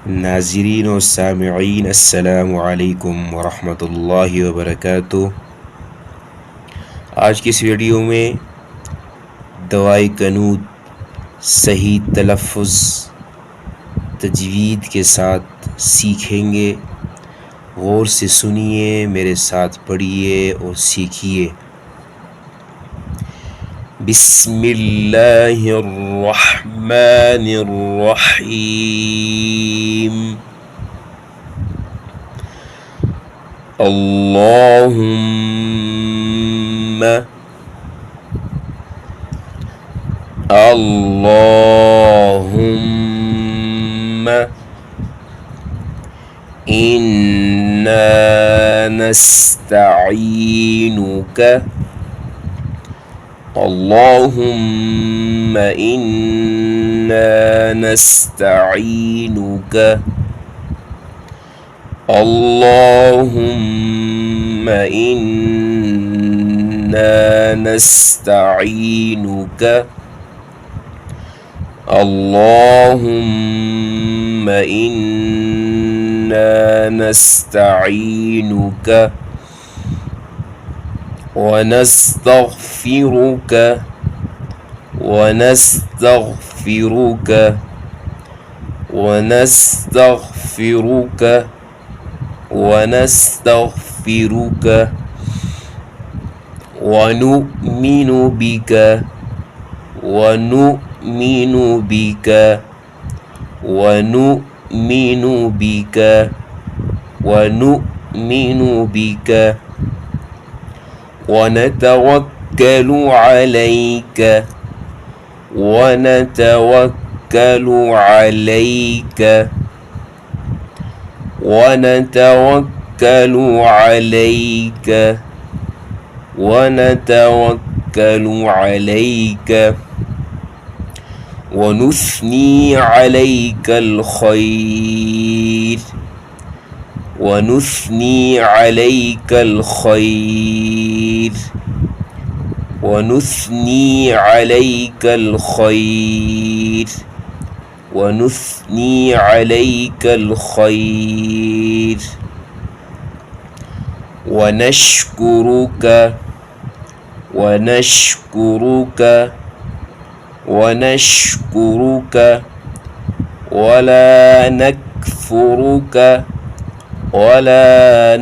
नाज़रीन और सामिईन अस्सलामु अलैकुम वरहमतुल्लाहि वबरकातुह। आज की इस वीडियो में दवाए क़नूत सही तलफ़्फ़ुज़ तजवीद के साथ सीखेंगे। गौर से सुनिए, मेरे साथ पढ़िए और सीखिए। बिस्मिल्लाहिर्रहमानिर्रहीम। अल्लाहुम्मा अल्लाहुम्मा इन्ना नस्तईनुका अल्लाहुम्मा इन्ना नस्तईनुका अल्लाहुम्मा इन्ना नस्तईनुका अल्लाहुम्मा इन्ना नस्तईनुका वनस्तग़फ़िरुका वनस्तग़फ़िरुका वनस्तग़फ़िरुका वनस्तग़फ़िरुका वनु'मिनु बिका वनु'मिनु बिका वनु'मिनु बिका वनु'मिनु बिका वनतवक्कलु अलैका वनतवक्कलु अलैका वनतवक्कलु अलैका वनतवक्कलु अलैका वनुस्नी अलैकल खैर वनुस्नी अलैकल खैर वनुस्नी अलैकल खैर वनुस्नी अलैकल खैर वनश्कुरुका वनश्कुरुका वनश्कुरुका वला नकफुरुका वला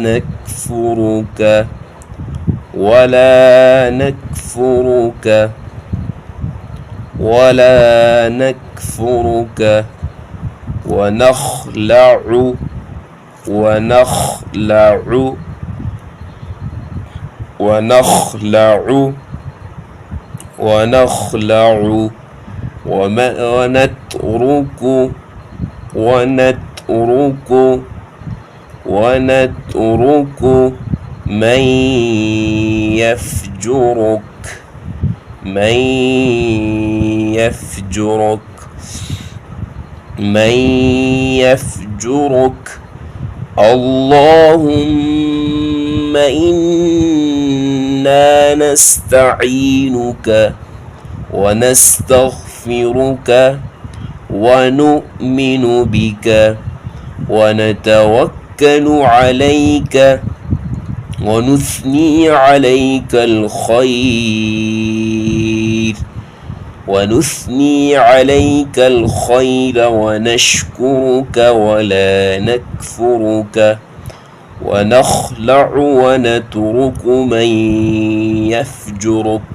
नकफुरुका वला नकफुरुका वला नकफुरुका वनख़लअु वनख़लअु वनख़लअु वनख़लअु वनतरुकु वनतरुकु वनतरुकु मन यफ़जुरुक मन यफ़जुरुक मन यफ़जुरुक अल्लाहुम्मा इन्ना नस्तईनुका वनस्तग़फ़िरुका वनु'मिनु बिका वनतवक्कलु अलैका वनुस्नी अलैकल खैर वनुस्नी अलैकल खैर वनश्कुरुका वला नकफुरुका वनख़लअु वनतरुकु मन यफ़जुरुक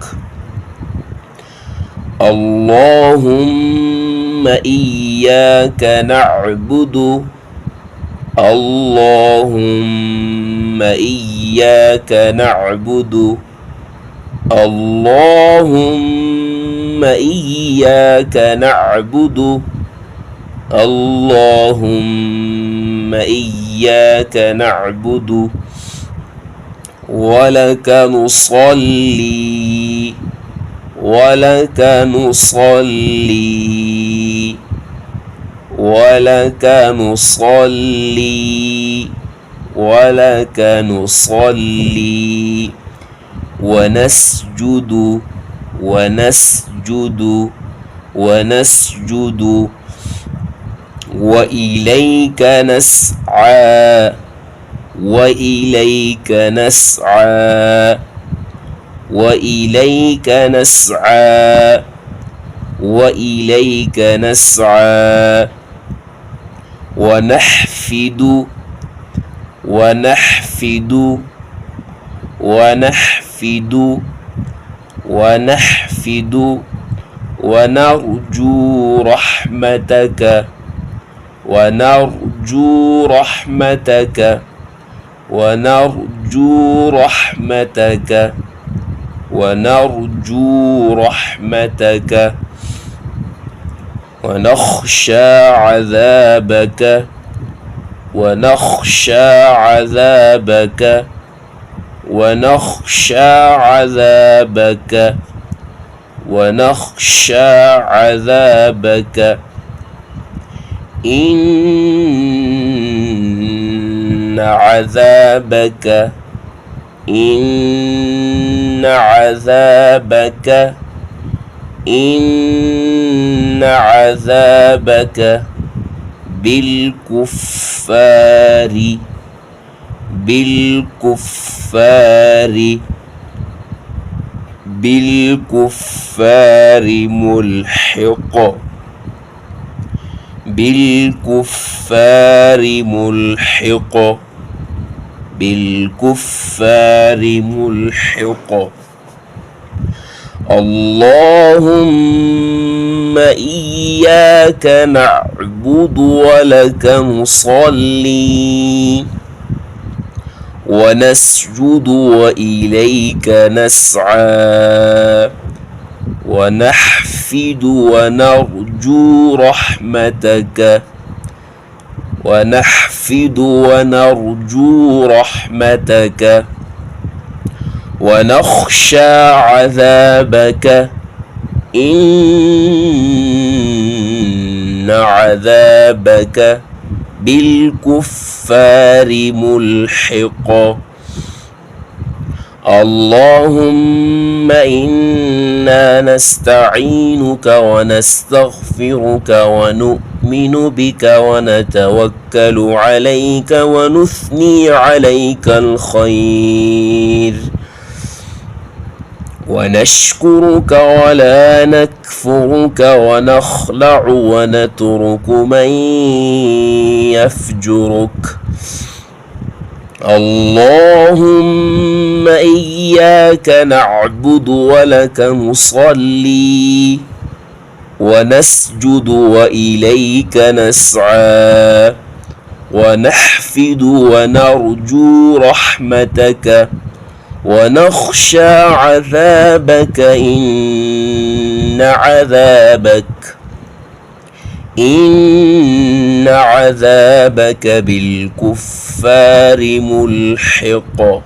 अल्लाहुम्मा इय्याका नअबुदु अल्लाहुम्मा इय्याका नअबुदु अल्लाहुम्मा इय्याका नअबुदु अल्लाहुम्मा इय्याका नअबुदु वलक नुसल्ली वलक नुसल्ली वलक नुसल्ली वलक नुसल्ली वनस्जुदु वनस्जुदु वनस्जुदु وإليك نسعى وإليك نسعى وإليك نسعى وإليك نسعى ونحفد ونحفد ونحفد ونحفد ونرجو رحمتك ونرجو رحمتك ونرجو رحمتك ونرجو رحمتك ونخشى عذابك ونخشى عذابك ونخشى عذابك ونخشى عذابك إن عذابك إن عذابك إن عذابك بالكفار بالكفار بالكفار ملحق بالكفار ملحق بالكفار ملحق اللهم إياك نعبد ولك نصلي ونسجد وإليك نسعى ونحفد ونرجو رحمتك ونحفد ونرجو رحمتك ونخشى عذابك إن عذابك بالكفار ملحق اللهم إنا نستعينك ونستغفرك ونؤمن بك ونتوكل عليك ونثني عليك الخير ونشكرك ولا نكفرك ونخلع ونترك من يفجرك اللهم إياك نعبد ولك نصلي ونسجد وإليك نسعى ونحفد ونرجو رحمتك ونخشى عذابك إن عذابك بالكفار ملحق